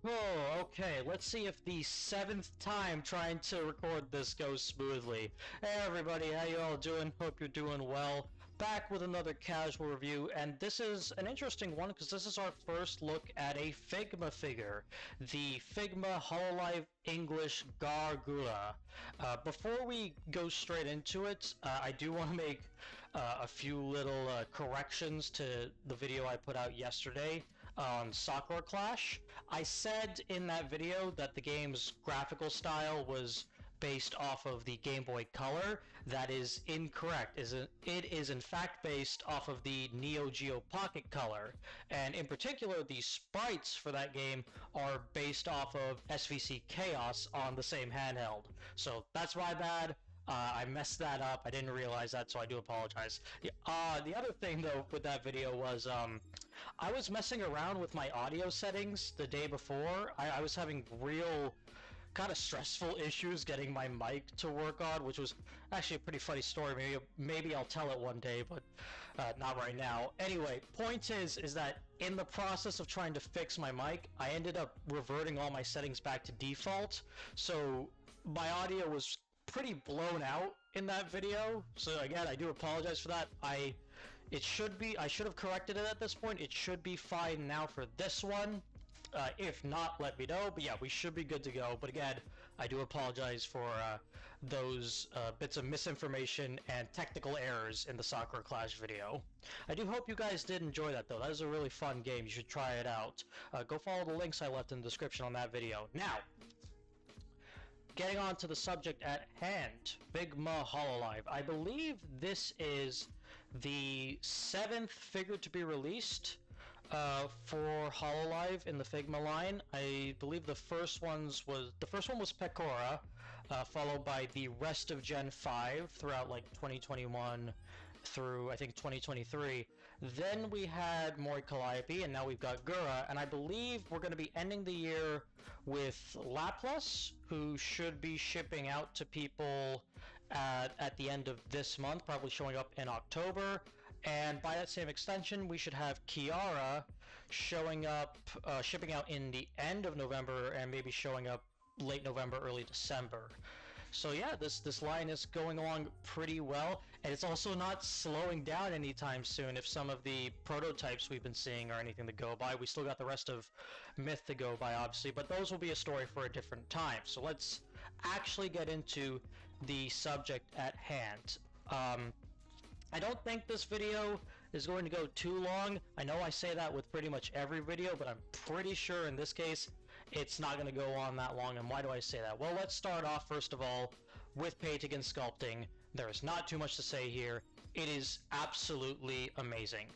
Oh, okay. Let's see if the seventh time trying to record this goes smoothly. Hey everybody, how you all doing? Hope you're doing well. Back with another casual review, and this is an interesting one because this is our first look at a Figma figure. The Figma Hololive English Gawr Gura. Before we go straight into it, I do want to make a few little corrections to the video I put out yesterday on Sakura Clash. I said in that video that the game's graphical style was based off of the Game Boy Color. That is incorrect. It is in fact based off of the Neo Geo Pocket Color, and in particular the sprites for that game are based off of SVC Chaos on the same handheld. So that's my bad. I messed that up. I didn't realize that, so I do apologize. The other thing, though, with that video was I was messing around with my audio settings the day before. I was having real kind of stressful issues getting my mic to work on, which was actually a pretty funny story. Maybe I'll tell it one day, but not right now. Anyway, point is that in the process of trying to fix my mic, I ended up reverting all my settings back to default. So my audio was pretty blown out in that video. So again, I do apologize for that. I should have corrected it at this point. It should be fine now for this one. If not, let me know. But yeah, we should be good to go. But again, I do apologize for those bits of misinformation and technical errors in the Sakura Clash video. I do hope you guys did enjoy that, though. That is a really fun game. You should try it out. Go follow the links I left in the description on that video. Now, getting on to the subject at hand, Figma Hololive. I believe this is the 7th figure to be released for Hololive in the Figma line. I believe the first one was Pecora, followed by the rest of Gen 5 throughout like 2021 through I think 2023. Then we had Mori Calliope, and now we've got Gura, and I believe we're going to be ending the year with Laplace, who should be shipping out to people at the end of this month, probably showing up in October. And by that same extension, we should have Kiara showing up, shipping out in the end of November, and maybe showing up late November, early December. So yeah, this line is going along pretty well, and it's also not slowing down anytime soon. If some of the prototypes we've been seeing are anything to go by, we still got the rest of Myth to go by, obviously, but those will be a story for a different time. So let's actually get into the subject at hand. I don't think this video is going to go too long. I know I say that with pretty much every video, but I'm pretty sure in this case it's not going to go on that long. And why do I say that? Well, let's start off first of all with painting and sculpting. There is not too much to say here. It is absolutely amazing.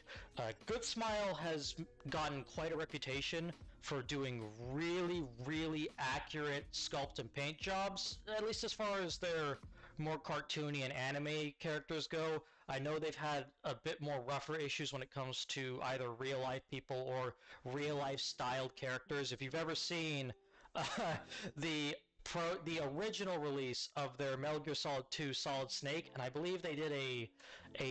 Good Smile has gotten quite a reputation for doing really accurate sculpt and paint jobs, at least as far as their more cartoony and anime characters go. I know they've had a bit more rougher issues when it comes to either real life people or real life styled characters. If you've ever seen the original release of their Metal Gear Solid 2 Solid Snake, and I believe they did a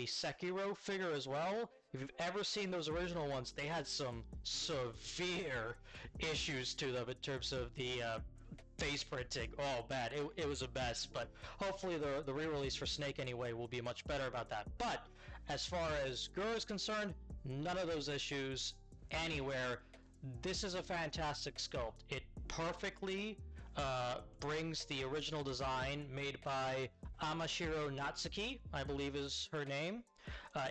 Sekiro figure as well. If you've ever seen those original ones, they had some severe issues to them in terms of the face printing. Oh, bad. It was a mess, but hopefully the re-release for Snake anyway will be much better about that. But as far as Gura is concerned, none of those issues anywhere. This is a fantastic sculpt. It perfectly brings the original design made by Amashiro Natsuki, I believe is her name.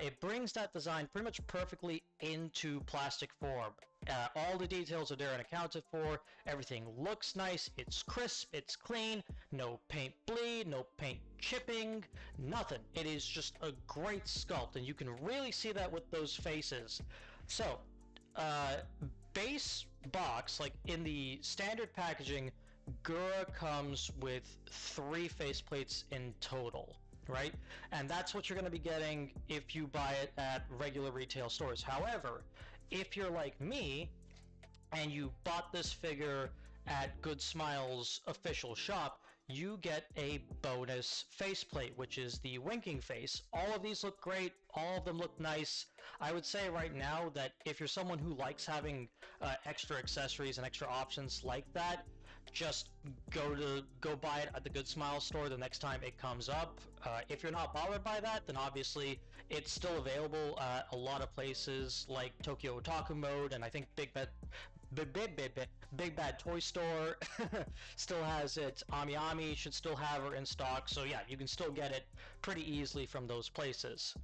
It brings that design pretty much perfectly into plastic form. All the details are there and accounted for. Everything looks nice, it's crisp, it's clean, no paint bleed, no paint chipping, nothing. It is just a great sculpt, and you can really see that with those faces. So, base box, like in the standard packaging, Gura comes with 3 faceplates in total, right? And that's what you're going to be getting if you buy it at regular retail stores. However, if you're like me and you bought this figure at Good Smile's official shop, you get a bonus faceplate, which is the winking face. All of these look great. All of them look nice. I would say right now that if you're someone who likes having extra accessories and extra options like that, just go buy it at the Good Smile store the next time it comes up. If you're not bothered by that, then obviously it's still available at a lot of places like Tokyo Otaku Mode, and I think Big Bad Toy Store still has it. Ami should still have her in stock, so yeah, you can still get it pretty easily from those places.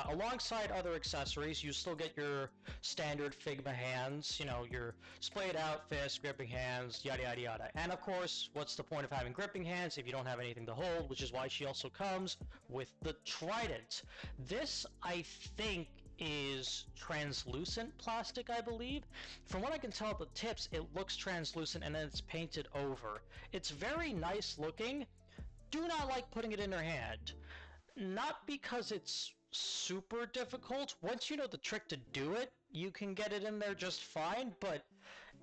Alongside other accessories, you still get your standard Figma hands, you know, your splayed out fist, gripping hands, yada yada yada. And of course, what's the point of having gripping hands if you don't have anything to hold, which is why she also comes with the trident. This, I think, is translucent plastic, I believe. From what I can tell at the tips, it looks translucent and then it's painted over. It's very nice looking. Do not like putting it in her hand. Not because it's super difficult. Once you know the trick to do it, you can get it in there just fine, but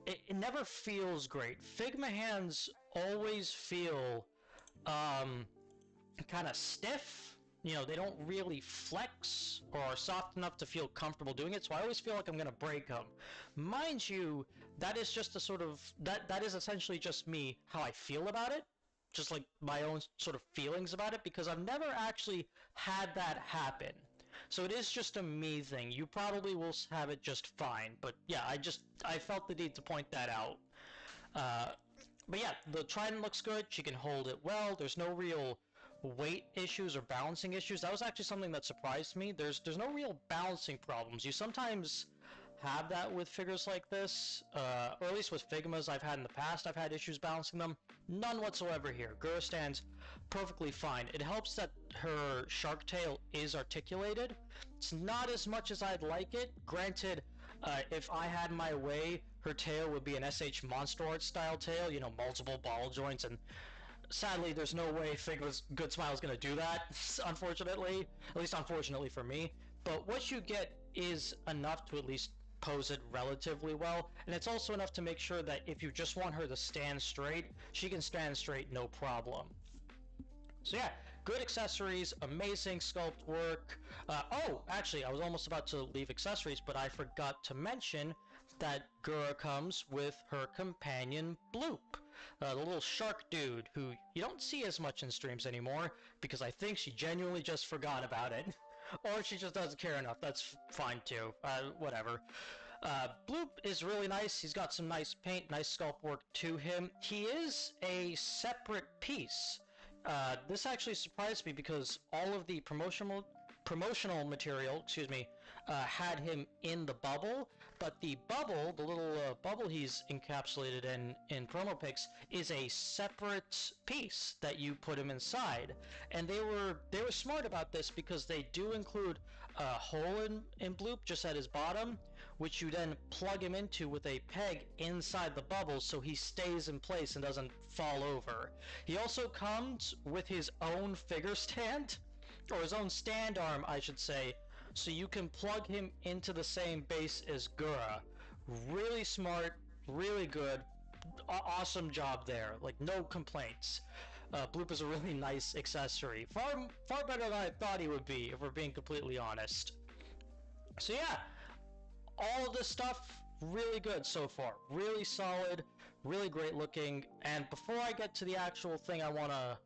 it never feels great. Figma hands always feel kind of stiff. You know, they don't really flex or are soft enough to feel comfortable doing it, so I always feel like I'm gonna break them. Mind you, that is just a sort of, that is essentially just me, how I feel about it. Just like my own sort of feelings about it, because I've never actually had that happen. So it is just a me thing. You probably will have it just fine, but yeah, I felt the need to point that out. But yeah, the trident looks good. She can hold it well. There's no real weight issues or balancing issues. That was actually something that surprised me. There's no real balancing problems. You sometimes have that with figures like this, or at least with Figmas I've had in the past. I've had issues balancing them. None whatsoever here. Gura stands perfectly fine. It helps that her shark tail is articulated. It's not as much as I'd like it. Granted, if I had my way, her tail would be an SH Monster Art style tail, you know, multiple ball joints, and sadly there's no way Figma's Good Smile is going to do that, unfortunately. At least unfortunately for me. But what you get is enough to at least pose it relatively well, and it's also enough to make sure that if you just want her to stand straight, she can stand straight no problem. So yeah, good accessories, amazing sculpt work. Oh, actually, I was almost about to leave accessories, but I forgot to mention that Gura comes with her companion Bloop, the little shark dude who you don't see as much in streams anymore, because I think she genuinely just forgot about it. Or she just doesn't care enough. That's fine too. Whatever. Bloop is really nice. He's got some nice paint, nice sculpt work to him. He is a separate piece. This actually surprised me because all of the promotional material, had him in the bubble, but the bubble, the little bubble he's encapsulated in promo pics, is a separate piece that you put him inside. And they were smart about this because they do include a hole in Bloop just at his bottom, which you then plug him into with a peg inside the bubble so he stays in place and doesn't fall over. He also comes with his own figure stand, or his own stand arm, I should say, so you can plug him into the same base as Gura. Really smart, really good, awesome job there, like no complaints. Bloop is a really nice accessory, far better than I thought he would be, if we're being completely honest. So yeah, all of this stuff, really good so far, really solid, really great looking. And before I get to the actual thing I want to,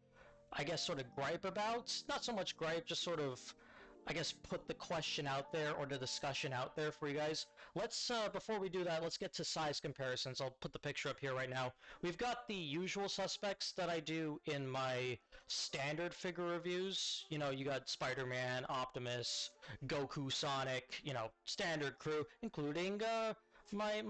I guess, sort of gripe about, not so much gripe, just sort of, I guess, put the question out there, or the discussion out there for you guys. Let's, before we do that, let's get to size comparisons. I'll put the picture up here right now. We've got the usual suspects that I do in my standard figure reviews. You know, you got Spider-Man, Optimus, Goku, Sonic, you know, standard crew, including, my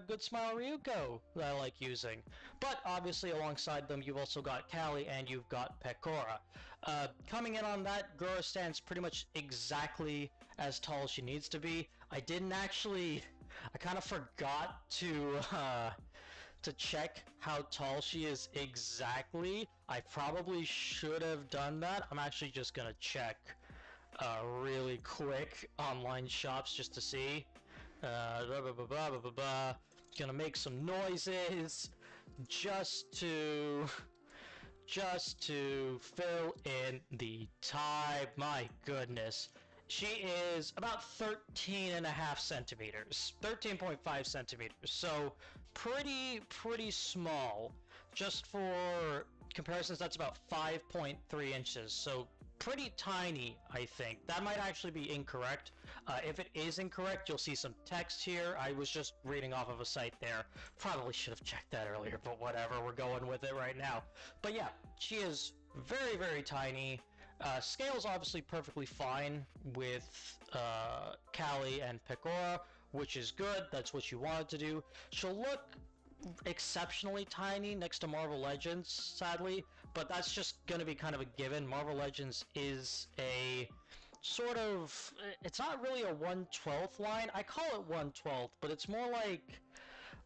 Good Smile Ryuko that I like using. But obviously alongside them you've also got Callie and you've got Pecora. Coming in on that, Gura stands pretty much exactly as tall as she needs to be. I kind of forgot to check how tall she is exactly. I probably should have done that. I'm actually just gonna check really quick online shops just to see. Gonna make some noises just to just to fill in the time. My goodness. She is about 13 and a half centimeters, 13.5 centimeters, so pretty small. Just for comparisons, that's about 5.3 inches, so pretty tiny, I think. That might actually be incorrect. If it is incorrect, you'll see some text here. I was just reading off of a site there. Probably should have checked that earlier, but whatever, we're going with it right now. But yeah, she is very tiny. Scale's obviously perfectly fine with Callie and Pecora, which is good. That's what you wanted to do. She'll look exceptionally tiny next to Marvel Legends, sadly, but that's just gonna be kind of a given. Marvel Legends is a sort of, it's not really a 1/12 line. I call it 1/12, but it's more like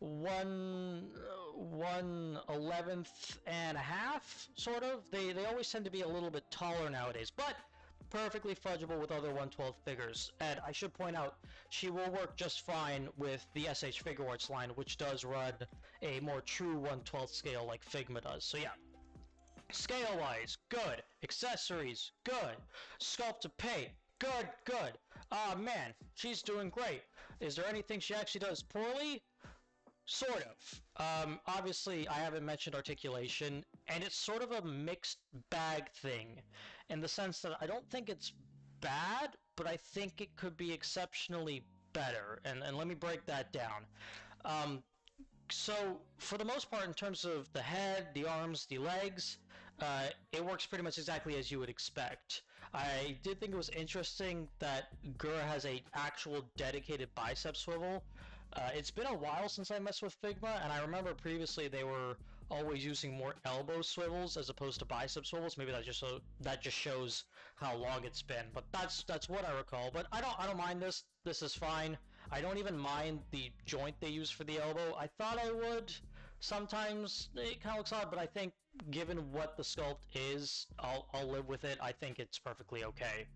1/11th and a half, sort of. They always tend to be a little bit taller nowadays, but perfectly fudgeable with other 1/12 figures. And I should point out, she will work just fine with the SH Figure Arts line, which does run a more true 1/12 scale like Figma does. So yeah, scale-wise, good. Accessories, good. Sculpt to paint, good. Ah man, she's doing great. Is there anything she actually does poorly? Sort of. Obviously, I haven't mentioned articulation, and it's sort of a mixed bag thing, in the sense that I don't think it's bad, but I think it could be exceptionally better, and let me break that down. So, for the most part, in terms of the head, the arms, the legs, it works pretty much exactly as you would expect. I did think it was interesting that Gura has a actual dedicated bicep swivel. It's been a while since I messed with Figma, and I remember previously they were always using more elbow swivels as opposed to bicep swivels. Maybe that just shows how long it's been. But that's what I recall. But I don't mind this. This is fine. I don't even mind the joint they use for the elbow. I thought I would. Sometimes it kind of looks odd, but I think given what the sculpt is, I'll live with it. I think it's perfectly okay.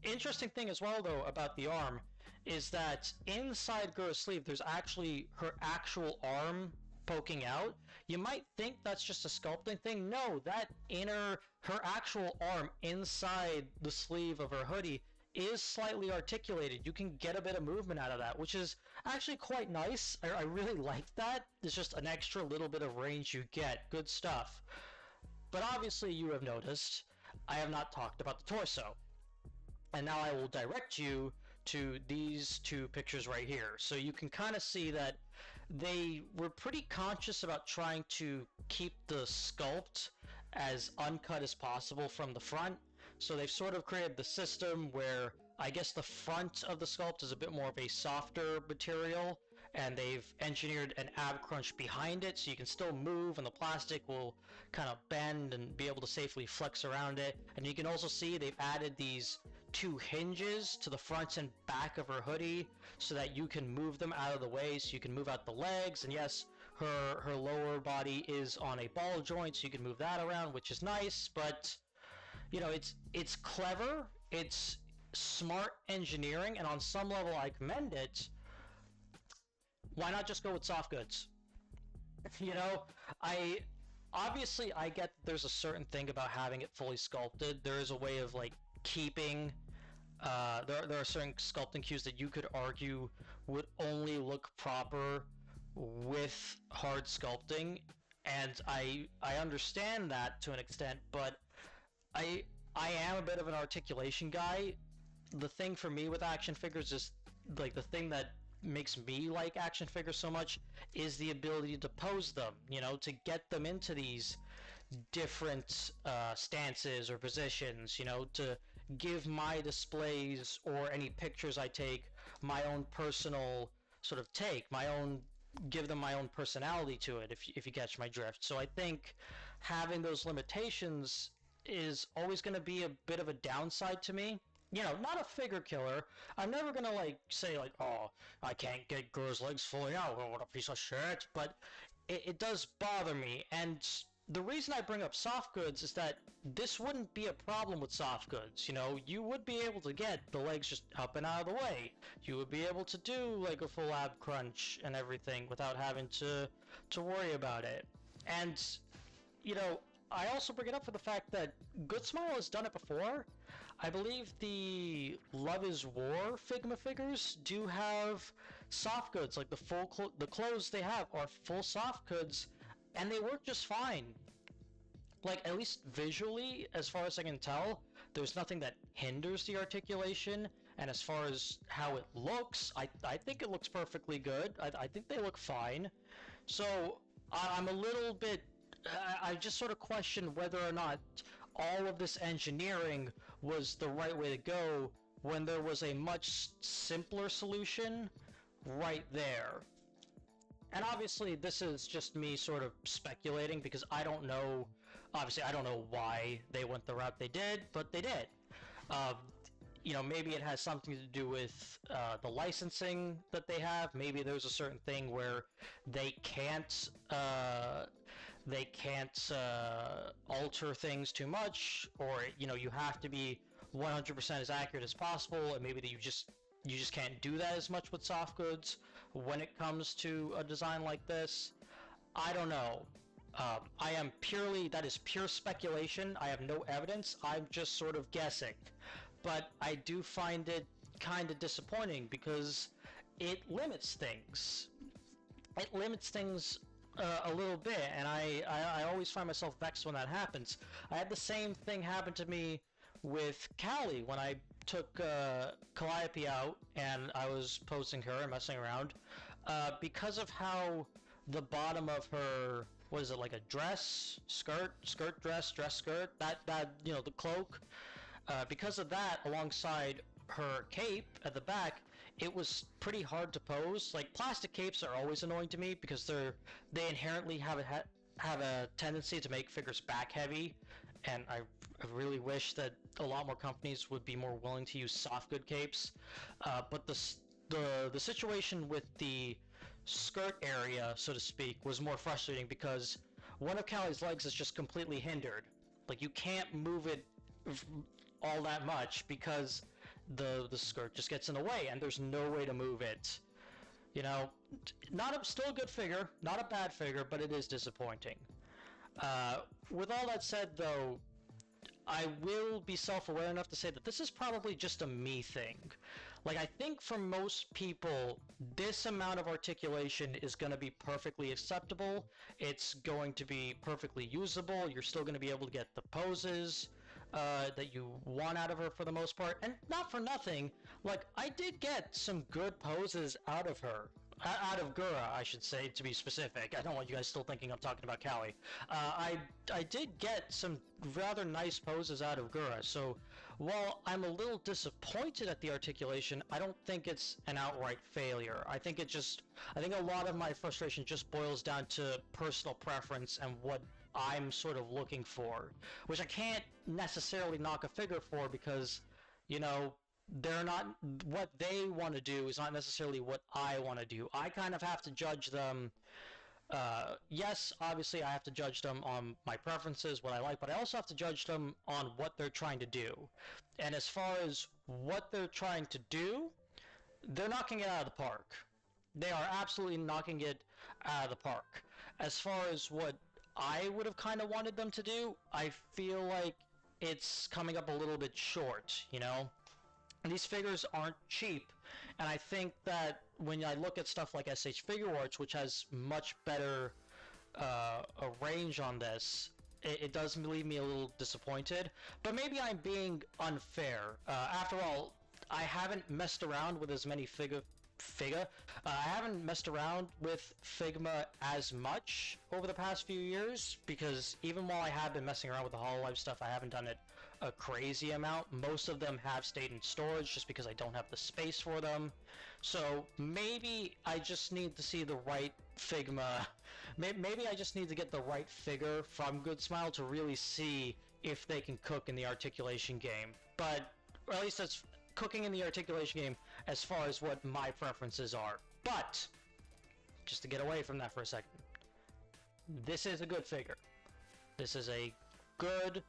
Interesting thing as well, though, about the arm is that inside Gura's sleeve, there's actually her actual arm poking out. You might think that's just a sculpting thing. No, her actual arm inside the sleeve of her hoodie is slightly articulated. You can get a bit of movement out of that, which is actually quite nice. I really like that. It's just an extra little bit of range you get. Good stuff. But obviously you have noticed I have not talked about the torso. And now I will direct you to these two pictures right here. So you can kind of see that they were pretty conscious about trying to keep the sculpt as uncut as possible from the front. So they've sort of created the system where I guess the front of the sculpt is a bit more of a softer material, and they've engineered an ab crunch behind it so you can still move and the plastic will kind of bend and be able to safely flex around it. And you can also see they've added these two hinges to the front and back of her hoodie so that you can move them out of the way, so you can move out the legs. And yes, her lower body is on a ball joint, so you can move that around, which is nice. But you know, it's clever, it's smart engineering, and on some level I commend it. Why not just go with soft goods? You know, obviously I get there's a certain thing about having it fully sculpted. There is a way of like keeping there are certain sculpting cues that you could argue would only look proper with hard sculpting, and I understand that to an extent, but I am a bit of an articulation guy. The thing for me with action figures is, like, the thing that makes me like action figures so much is the ability to pose them, you know, to get them into these different stances or positions, you know, to give my displays or any pictures I take my own personal sort of take, give them my own personality to it, if you catch my drift. So I think having those limitations is always going to be a bit of a downside to me. You know, not a figure killer. I'm never going to, like, say, like, oh, I can't get Gura's legs fully out, what a piece of shit, but it does bother me. And the reason I bring up soft goods is that this wouldn't be a problem with soft goods. You know, you would be able to get the legs just up and out of the way. You would be able to do, like, a full ab crunch and everything without having to worry about it. And you know, I also bring it up for the fact that Good Smile has done it before. I believe the Love is War Figma figures do have soft goods, like the clothes they have are full soft goods, and they work just fine. Like, at least visually, as far as I can tell, there's nothing that hinders the articulation, and as far as how it looks, I think it looks perfectly good. I think they look fine. So, I'm a little bit... I just sort of question whether or not all of this engineering was the right way to go when there was a much simpler solution right there. And obviously this is just me sort of speculating because I don't know, obviously I don't know why they went the route they did, but they did. You know, maybe it has something to do with the licensing that they have. Maybe there's a certain thing where they can't alter things too much, or you know, you have to be 100% as accurate as possible, and maybe that you just can't do that as much with soft goods when it comes to a design like this. I don't know. That is pure speculation. I have no evidence. I'm just sort of guessing. But I do find it kind of disappointing because it limits things. It limits things a little bit, and I always find myself vexed when that happens. I had the same thing happen to me with Callie when I took Calliope out and I was posing her and messing around. Because of how the bottom of her, what is it, like a dress, skirt, dress, skirt, that you know, the cloak, because of that, alongside her cape at the back, it was pretty hard to pose. Like, plastic capes are always annoying to me because they inherently have a tendency to make figures back heavy, and I really wish that a lot more companies would be more willing to use soft good capes. But the situation with the skirt area, so to speak, was more frustrating because one of Callie's legs is just completely hindered. Like, you can't move it all that much because the skirt just gets in the way and there's no way to move it. You know, still a good figure, not a bad figure, but it is disappointing. With all that said, though, I will be self-aware enough to say that this is probably just a me thing. Like, I think for most people, this amount of articulation is going to be perfectly acceptable. It's going to be perfectly usable. You're still going to be able to get the poses that you want out of her for the most part. And not for nothing, like, I did get some good poses out of her. Out of Gura, I should say, to be specific. I don't want you guys still thinking I'm talking about Callie. I did get some rather nice poses out of Gura, so while I'm a little disappointed at the articulation, I don't think it's an outright failure. I think a lot of my frustration just boils down to personal preference and what I'm sort of looking for, which I can't necessarily knock a figure for because, you know, they're not, what they want to do is not necessarily what I want to do. I kind of have to judge them. Yes, obviously I have to judge them on my preferences, what I like, but I also have to judge them on what they're trying to do. And as far as what they're trying to do, they're knocking it out of the park. They are absolutely knocking it out of the park. As far as what I would have kind of wanted them to do, I feel like it's coming up a little bit short, you know? These figures aren't cheap, and I think that when I look at stuff like SH Figure Arts, which has much better a range on this, it does leave me a little disappointed. But maybe I'm being unfair. After all, I haven't messed around with as many I haven't messed around with Figma as much over the past few years, because even while I have been messing around with the Hololive stuff, I haven't done it a crazy amount. Most of them have stayed in storage just because I don't have the space for them. So maybe I just need to see the right Figma. Maybe I just need to get the right figure from Good Smile to really see if they can cook in the articulation game. But, or at least that's cooking in the articulation game as far as what my preferences are. But, just to get away from that for a second, this is a good figure. This is a good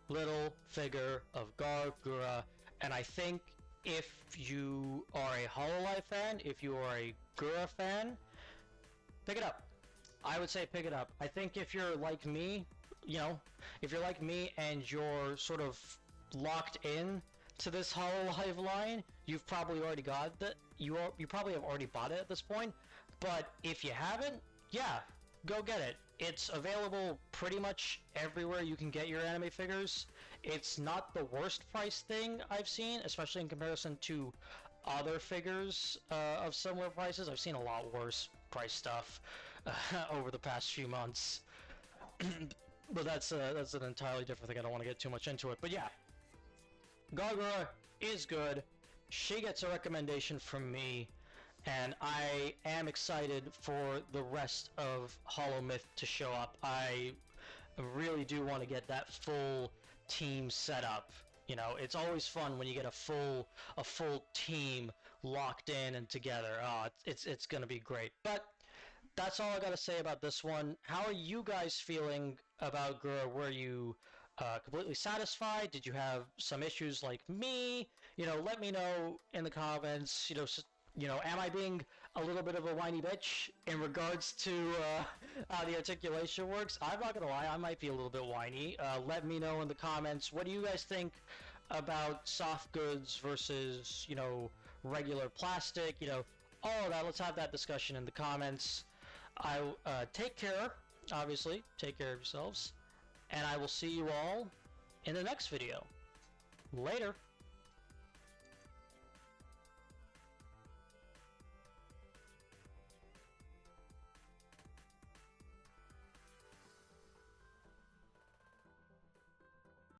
little figure of Gawr Gura, and I think if you are a Hololive fan, if you are a Gura fan, pick it up. I would say pick it up. I think if you're like me, you know, if you're like me and you're sort of locked in to this Hololive line, you've probably already got that. You probably have already bought it at this point. But if you haven't, yeah, go get it. It's available pretty much everywhere you can get your anime figures. It's not the worst price thing I've seen, especially in comparison to other figures of similar prices. I've seen a lot worse price stuff over the past few months. But that's an entirely different thing. I don't want to get too much into it. But yeah, Gawr Gura is good. She gets a recommendation from me, and I am excited for the rest of Hollow Myth to show up. I really do want to get that full team set up. You know, it's always fun when you get a full team locked in and together. Oh, it's gonna be great. But that's all I gotta say about this one. How are you guys feeling about Gura? Were you completely satisfied? Did you have some issues like me? You know, let me know in the comments. You know, am I being a little bit of a whiny bitch in regards to how the articulation works? I'm not gonna lie, I might be a little bit whiny. Let me know in the comments. What do you guys think about soft goods versus, you know, regular plastic? You know, all of that. Let's have that discussion in the comments. I take care, obviously. Take care of yourselves. And I will see you all in the next video. Later.